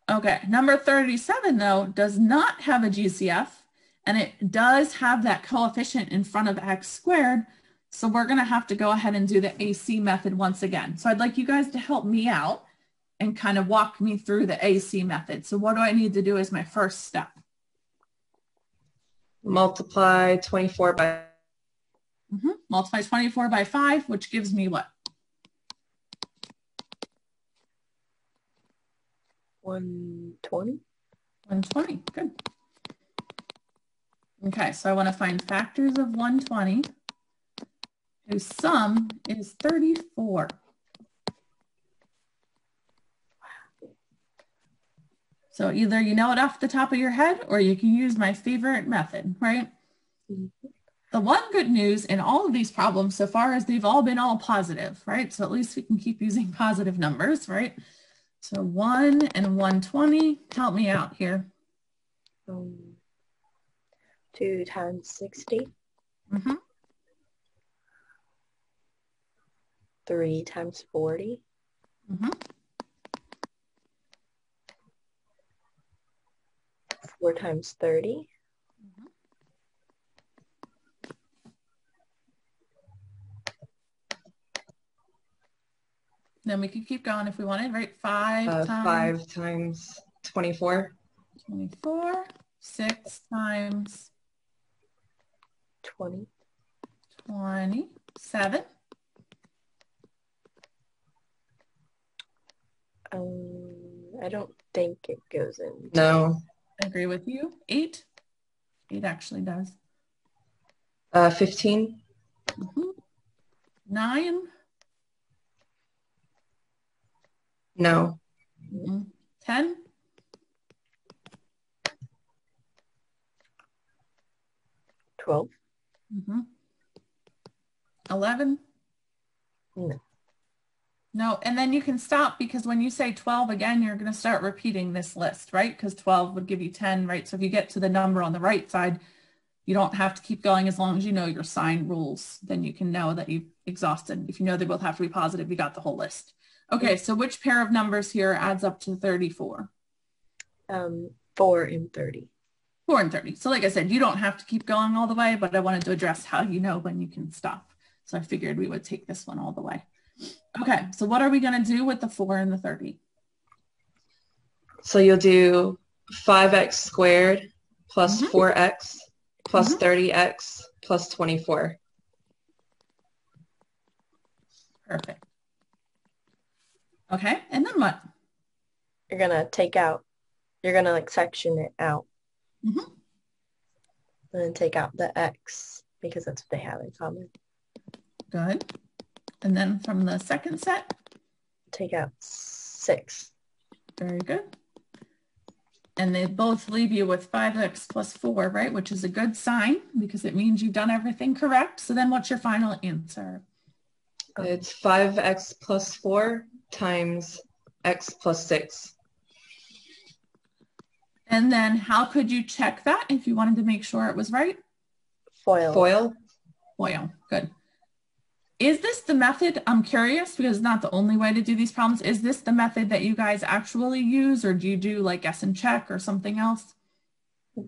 Okay, number 37 though does not have a GCF, and it does have that coefficient in front of x squared. So we're going to have to go ahead and do the AC method once again. So I'd like you guys to help me out and kind of walk me through the AC method. So what do I need to do as my first step? Multiply 24 by Multiply 24 by 5, which gives me what? 120. 120, good. Okay, so I want to find factors of 120 whose sum is 34. So either you know it off the top of your head or you can use my favorite method, right? The one good news in all of these problems so far is they've all been all positive, right? So at least we can keep using positive numbers, right? So 1 and 120, help me out here. 2 times 60. 3 times 40. 4 times 30. Then we could keep going if we wanted, right? 5 times 24. 24. 6 times 20. 27. I don't think it goes in. No. I agree with you. 8. 8 actually does. 15. 9. No. 10. 12. 11. No. No, and then you can stop because when you say 12 again, you're going to start repeating this list, right? Because 12 would give you 10, right? So if you get to the number on the right side, you don't have to keep going as long as you know your sign rules. Then you can know that you've exhausted. If you know they both have to be positive, you got the whole list. Okay, so which pair of numbers here adds up to 34? 4 and 30. 4 and 30. So like I said, you don't have to keep going all the way, but I wanted to address how you know when you can stop. So I figured we would take this one all the way. Okay, so what are we going to do with the 4 and the 30? So you'll do 5x squared plus 4x plus 30x plus 24. Perfect. Okay, and then what? You're going to take out, you're going to like section it out. And then take out the x because that's what they have in common. Good. And then from the second set? Take out 6. Very good. And they both leave you with 5x plus 4, right? Which is a good sign because it means you've done everything correct. So then what's your final answer? It's 5x plus 4 times x plus 6. And then how could you check that if you wanted to make sure it was right? Foil. Foil. Foil. Good. Is this the method? I'm curious because it's not the only way to do these problems. Is this the method that you guys actually use, or do you do like guess and check or something else?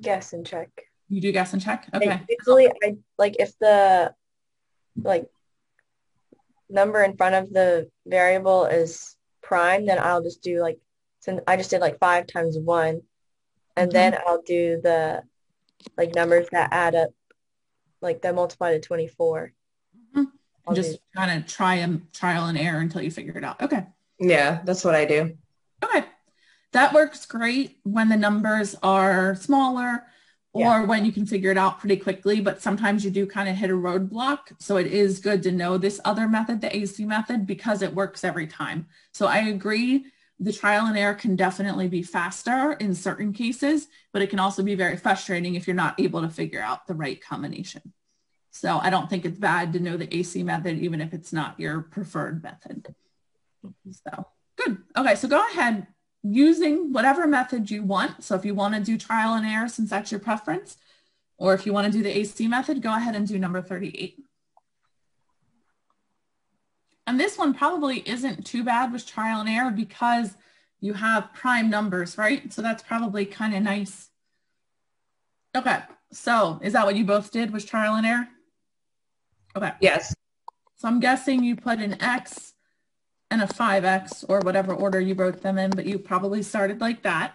Guess and check. You do guess and check? Okay. Usually I like if the like number in front of the variable is prime, then I'll just do like, since I just did like 5 times 1, and then I'll do the like numbers that add up, like that multiply to 24. Just kind of trial and error until you figure it out. Okay. Yeah, that's what I do. Okay. That works great when the numbers are smaller or when you can figure it out pretty quickly, but sometimes you do kind of hit a roadblock. So it is good to know this other method, the AC method, because it works every time. So I agree. The trial and error can definitely be faster in certain cases, but it can also be very frustrating if you're not able to figure out the right combination. So I don't think it's bad to know the AC method, even if it's not your preferred method. So good. Okay, so go ahead using whatever method you want. So if you want to do trial and error, since that's your preference, or if you want to do the AC method, go ahead and do number 38. And this one probably isn't too bad with trial and error because you have prime numbers, right? So that's probably kind of nice. Okay, so is that what you both did, was trial and error? Okay. Yes. So I'm guessing you put an X and a 5X or whatever order you wrote them in, but you probably started like that.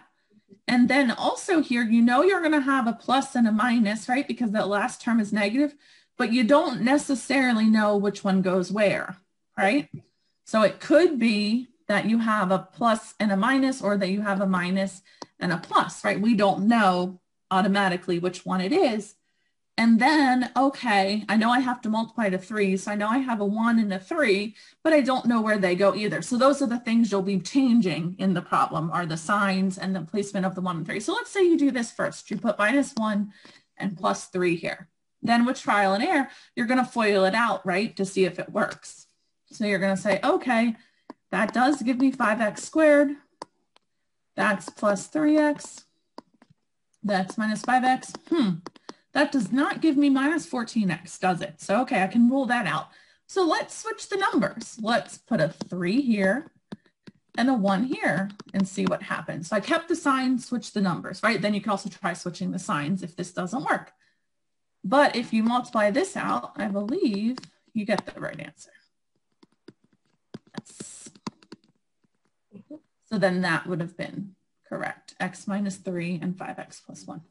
And then also here, you know you're going to have a plus and a minus, right? Because that last term is negative, but you don't necessarily know which one goes where, right? So it could be that you have a plus and a minus, or that you have a minus and a plus, right? We don't know automatically which one it is. And then, okay, I know I have to multiply to 3, so I know I have a 1 and a 3, but I don't know where they go either. So those are the things you'll be changing in the problem, are the signs and the placement of the 1 and 3. So let's say you do this first. You put -1 and +3 here. Then with trial and error, you're going to FOIL it out, right, to see if it works. So you're going to say, okay, that does give me 5x squared. That's plus 3x. That's minus 5x. That does not give me minus 14x, does it? So, okay, I can rule that out. So let's switch the numbers. Let's put a 3 here and a 1 here and see what happens. So I kept the signs, switch the numbers, right? Then you can also try switching the signs if this doesn't work. But if you multiply this out, I believe you get the right answer. Yes. So then that would have been correct. X minus 3 and 5x plus 1.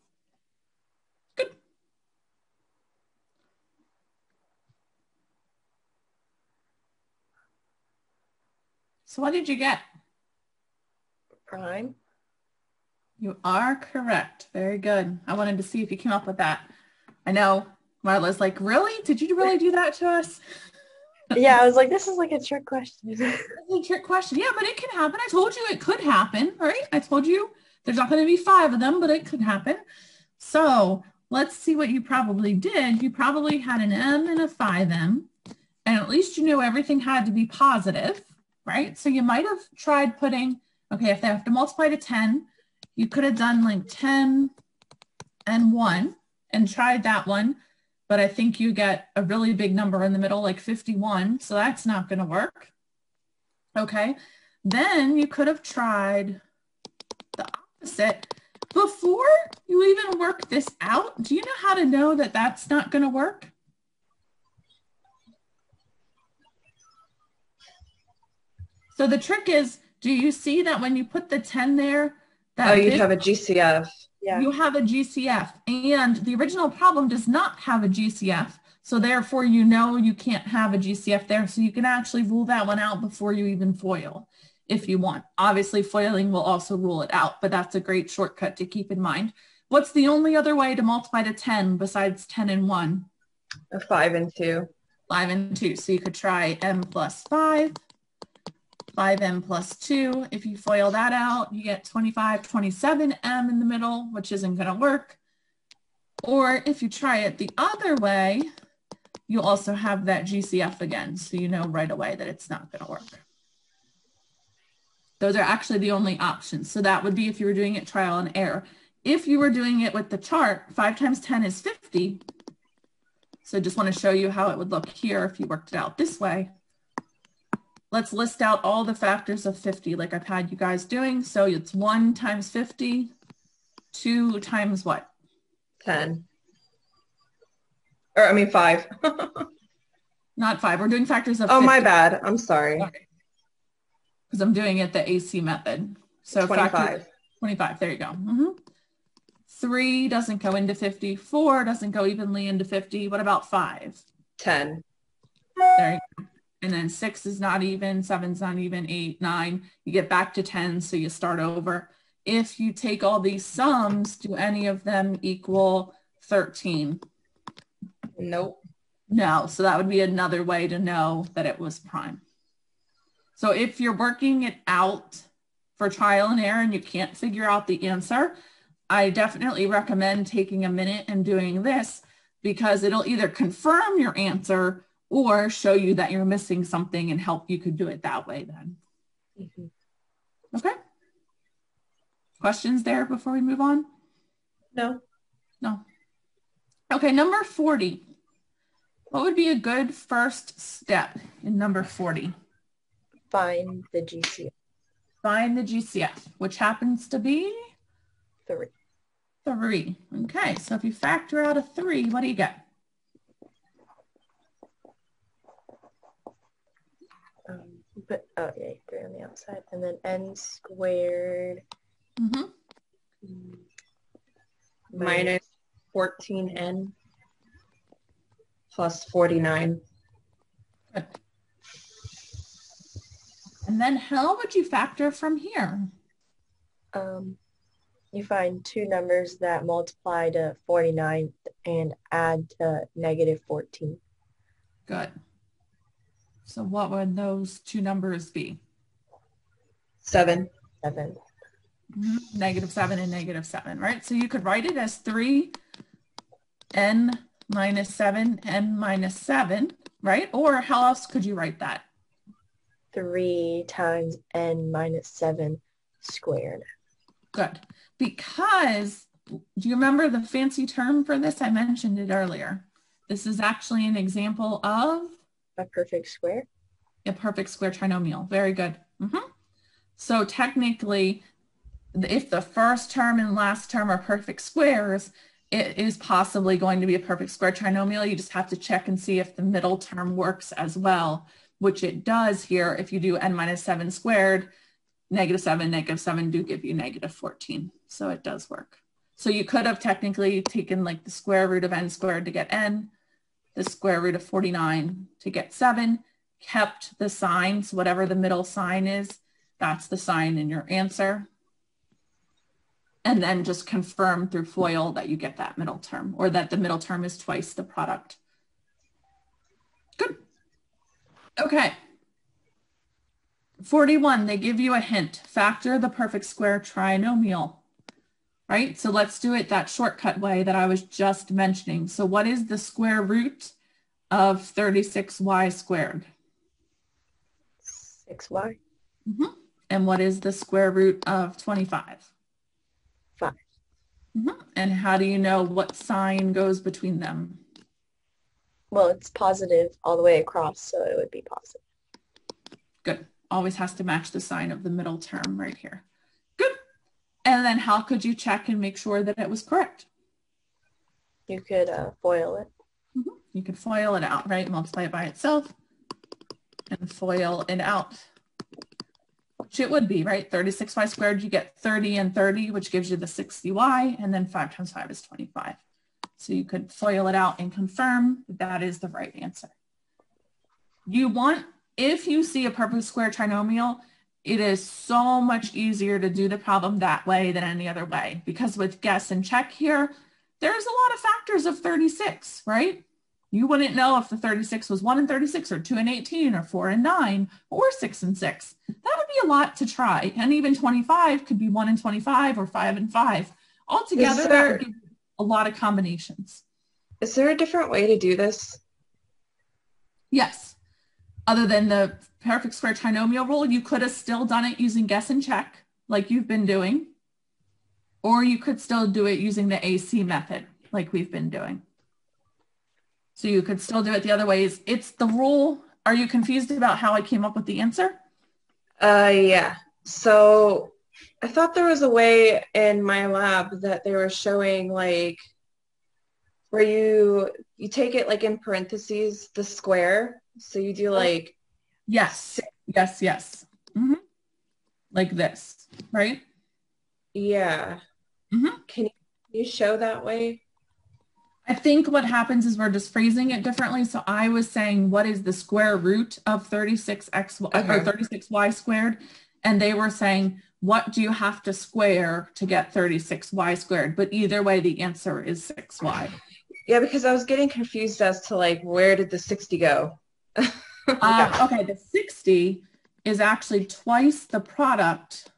Good. So what did you get? Prime. You are correct. Very good. I wanted to see if you came up with that. I know Marla's like, really? Did you really do that to us? Yeah, I was like, this is like a trick question. It's a trick question. Yeah, but it can happen. I told you it could happen, right? I told you there's not going to be 5 of them, but it could happen. So let's see what you probably did. You probably had an M and a 5M, and at least you knew everything had to be positive, right? So you might have tried putting, okay, if they have to multiply to 10, you could have done like 10 and 1 and tried that one. But I think you get a really big number in the middle, like 51. So that's not going to work. Okay. Then you could have tried the opposite. Before you even work this out, do you know how to know that that's not going to work? So the trick is, do you see that when you put the 10 there, that you'd have a GCF. Yeah. You have a GCF, and the original problem does not have a GCF. So therefore, you know you can't have a GCF there. So you can actually rule that one out before you even FOIL if you want. Obviously, FOILing will also rule it out, but that's a great shortcut to keep in mind. What's the only other way to multiply to 10 besides 10 and 1? A 5 and 2. 5 and 2. So you could try M plus 5. 5M plus 2. If you FOIL that out, you get 25, 27M in the middle, which isn't going to work. Or if you try it the other way, you also have that GCF again. So you know right away that it's not going to work. Those are actually the only options. So that would be if you were doing it trial and error. If you were doing it with the chart, 5 times 10 is 50. So just want to show you how it would look here if you worked it out this way. Let's list out all the factors of 50 like I've had you guys doing. So it's 1 times 50, 2 times what? 10. Or I mean 5. Not 5. We're doing factors of 50. Oh, my bad. I'm sorry. Okay. Because I'm doing it the AC method. So 25. 25. There you go. 3 doesn't go into 50. 4 doesn't go evenly into 50. What about 5? 10. There you go. And then 6 is not even, 7's not even, 8, 9. You get back to 10, so you start over. If you take all these sums, do any of them equal 13? Nope. No, so that would be another way to know that it was prime. So if you're working it out for trial and error and you can't figure out the answer, I definitely recommend taking a minute and doing this, because it'll either confirm your answer or show you that you're missing something and help you could do it that way then. Okay. Questions there before we move on? No. No. Okay, number 40. What would be a good first step in number 40? Find the GCF. find the GCF, which happens to be 3. 3. Okay, so if you factor out a 3, what do you get? Oh yeah, 3 on the outside, and then n squared minus 14n plus 49. Good. And then how would you factor from here? You find two numbers that multiply to 49 and add to negative 14. Good. So what would those two numbers be? 7. 7. Negative 7 and negative 7, right? So you could write it as 3 n minus 7 n minus 7, right? Or how else could you write that? 3 times n minus 7 squared. Good. Because, do you remember the fancy term for this? I mentioned it earlier. This is actually an example of A perfect square? a perfect square trinomial. Very good. So technically, if the first term and last term are perfect squares, it is possibly going to be a perfect square trinomial. You just have to check and see if the middle term works as well, which it does here. If you do n minus 7 squared, negative 7 do give you negative 14. So it does work. So you could have technically taken like the square root of n squared to get n, the square root of 49 to get 7, kept the sign. So whatever the middle sign is, that's the sign in your answer. And then just confirm through FOIL that you get that middle term, or that the middle term is twice the product. Good. Okay. 41, they give you a hint. Factor the perfect square trinomial, right? So let's do it that shortcut way that I was just mentioning. So what is the square root of 36y squared? 6y. And what is the square root of 25? 5. And how do you know what sign goes between them? Well, it's positive all the way across, so it would be positive. Good. Always has to match the sign of the middle term right here. Good. And then how could you check and make sure that it was correct? You could FOIL it. You could FOIL it out, right? Multiply it by itself and FOIL it out. Which it would be, right? 36y squared, you get 30 and 30, which gives you the 60y, and then 5 times 5 is 25. So you could FOIL it out and confirm that that is the right answer. You want, if you see a perfect square trinomial, it is so much easier to do the problem that way than any other way, because with guess and check here, there's a lot of factors of 36, right? You wouldn't know if the 36 was 1 and 36 or 2 and 18 or 4 and 9 or 6 and 6. That would be a lot to try. And even 25 could be 1 and 25 or 5 and 5. Altogether, that would give a lot of combinations. Is there a different way to do this? Yes. Other than the perfect square trinomial rule, you could have still done it using guess and check like you've been doing. Or you could still do it using the AC method like we've been doing. So you could still do it the other ways. It's the rule. Are you confused about how I came up with the answer? Yeah. So I thought there was a way in my lab that they were showing like where you take it like in parentheses, the square. So you do like yes. Like this, right? Yeah. Can you show that way? I think what happens is we're just phrasing it differently. So I was saying, what is the square root of 36x or 36y squared? And they were saying, what do you have to square to get 36y squared? But either way, the answer is 6y. Yeah, because I was getting confused as to like, where did the 60 go? Okay, the 60 is actually twice the product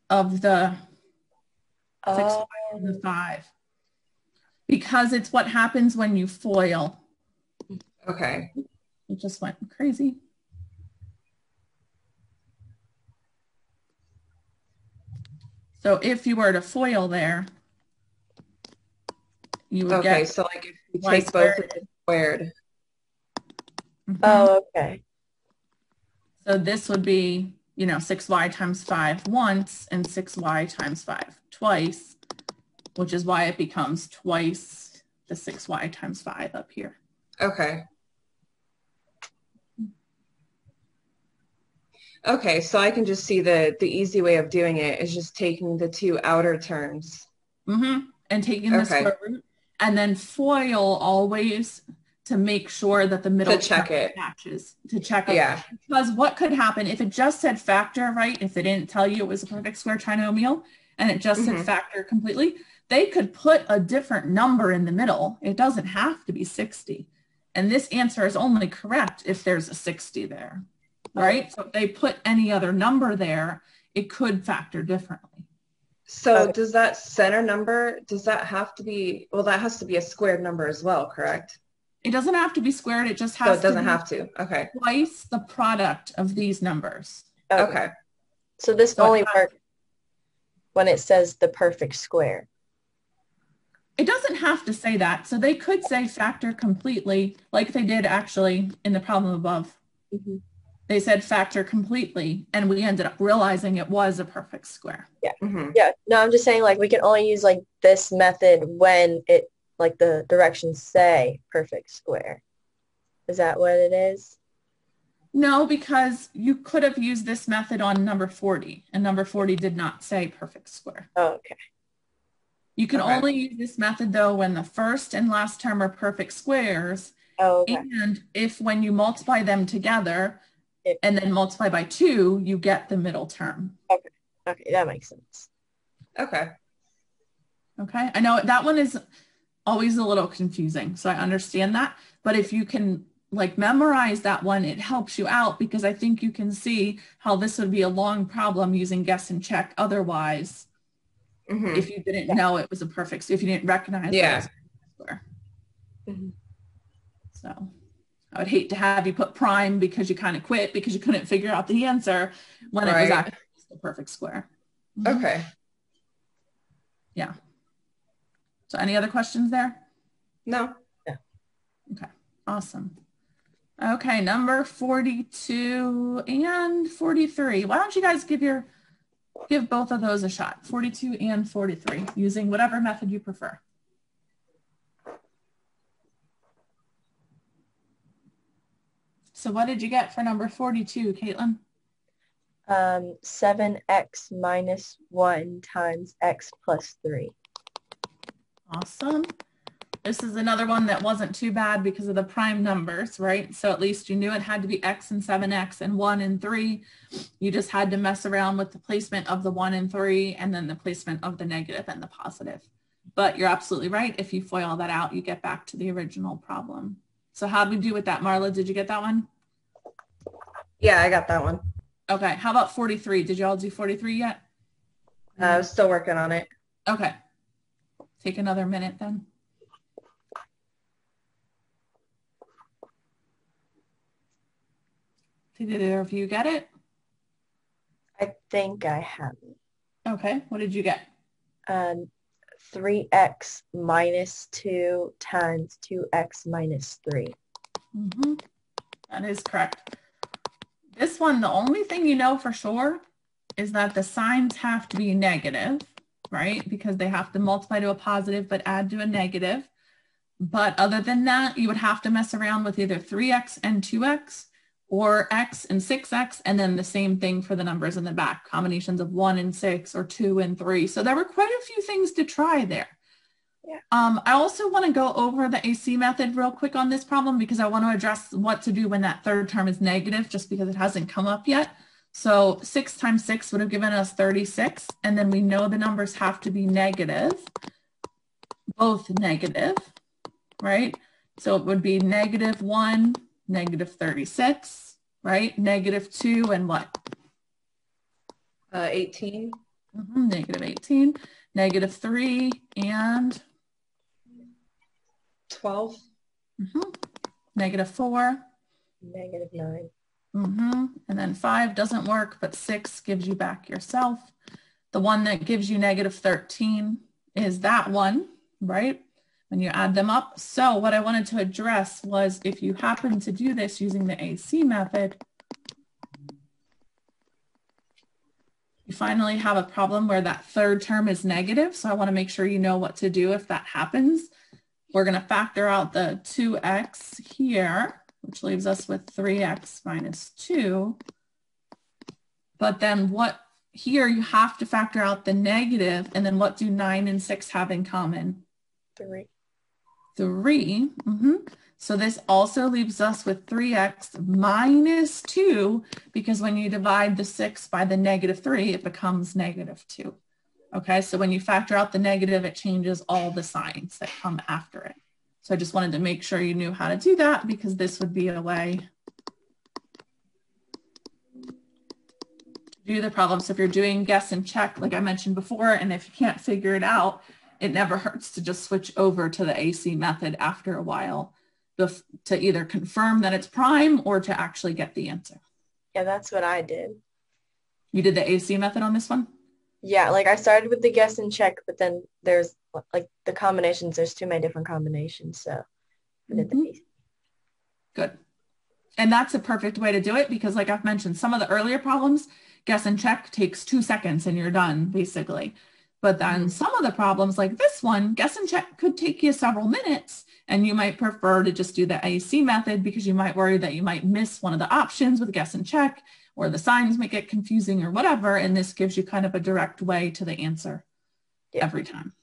of the 6 and the 5. Because it's what happens when you FOIL. Okay. It just went crazy. So if you were to FOIL there, you would get... Okay, so like if you take both of them squared. Oh, okay. So this would be you know, 6y times 5 once and 6y times 5 twice, which is why it becomes twice the 6y times 5 up here. Okay. Okay, so I can just see the easy way of doing it is just taking the two outer terms. Mm-hmm. And taking the square root, and then FOIL always to make sure that the middle check term it matches, to check it. Yeah. Because what could happen if it just said factor, right? If they didn't tell you it was a perfect square trinomial and it just said factor completely, they could put a different number in the middle. It doesn't have to be 60. And this answer is only correct if there's a 60 there, right? So if they put any other number there, it could factor differently. So does that center number, does that have to be, well, that has to be a squared number as well, correct? It doesn't have to be squared. It just has to be okay. Twice the product of these numbers. Okay. So this only works when it says the perfect square. It doesn't have to say that. So they could say factor completely, like they did actually in the problem above. Mm-hmm. They said factor completely, and we ended up realizing it was a perfect square. Yeah. Mm-hmm. Yeah. No, I'm just saying, like, we can only use like this method when it, like, the directions say perfect square. Is that what it is? No, because you could have used this method on number 40, and number 40 did not say perfect square. Oh, okay. You can only use this method, though, when the first and last term are perfect squares. Oh, okay. And if when you multiply them together, and then multiply by 2, you get the middle term. Okay. Okay, that makes sense. Okay. Okay, I know that one is always a little confusing, so I understand that. But if you can like memorize that one, it helps you out, because I think you can see how this would be a long problem using guess and check otherwise. If you didn't know it was a perfect, if you didn't recognize it as a perfect square. So I would hate to have you put prime because you kind of quit because you couldn't figure out the answer when it was actually the perfect square. Okay. Yeah. So any other questions there? No. Yeah. Okay. Awesome. Okay. Number 42 and 43. Why don't you guys give both of those a shot? 42 and 43 using whatever method you prefer. So what did you get for number 42, Caitlin? 7x minus 1 times x plus 3. Awesome. This is another one that wasn't too bad because of the prime numbers, right? So at least you knew it had to be x and 7x and 1 and 3. You just had to mess around with the placement of the 1 and 3 and then the placement of the negative and the positive. But you're absolutely right. If you FOIL that out, you get back to the original problem. So how did we do with that, Marla? Did you get that one? Yeah, I got that one. Okay. How about 43? Did y'all do 43 yet? I was still working on it. Okay. Take another minute then. Did either of you get it? I think I have it. Okay. What did you get? 3x minus 2 times 2x minus 3. That is correct. This one, the only thing you know for sure is that the signs have to be negative, right? Because they have to multiply to a positive but add to a negative. But other than that, you would have to mess around with either 3x and 2x or x and 6x, and then the same thing for the numbers in the back, combinations of 1 and 6 or 2 and 3. So there were quite a few things to try there. Yeah. I also want to go over the AC method real quick on this problem because I want to address what to do when that third term is negative, just because it hasn't come up yet. So 6 times 6 would have given us 36, and then we know the numbers have to be negative, both negative, right? So it would be -1, -36, right? -2 and what? 18. -18, -3 and 12. -4. -9. And then 5 doesn't work, but 6 gives you back yourself. The one that gives you -13 is that one, right? When you add them up. So what I wanted to address was if you happen to do this using the AC method, You finally have a problem where that third term is negative. So I want to make sure you know what to do if that happens. We're going to factor out the 2x here, which leaves us with 3x minus 2. But then what here you have to factor out the negative, and then what do 9 and 6 have in common? 3. 3. So this also leaves us with 3x minus 2, because when you divide the 6 by the negative 3, it becomes negative 2. Okay, so when you factor out the negative, it changes all the signs that come after it. So I just wanted to make sure you knew how to do that, because this would be a way to do the problem. So if you're doing guess and check, like I mentioned before, and if you can't figure it out, it never hurts to just switch over to the AC method after a while to either confirm that it's prime or to actually get the answer. Yeah, that's what I did. You did the AC method on this one? Yeah, like I started with the guess and check, but then there's like the combinations, there's too many different combinations, so I did the AC. Good. And that's a perfect way to do it, because like I've mentioned, some of the earlier problems, guess and check takes 2 seconds and you're done, basically. But then some of the problems like this one, guess and check could take you several minutes, and you might prefer to just do the AC method because you might worry that you might miss one of the options with guess and check, or the signs might get confusing or whatever. And this gives you kind of a direct way to the answer every time.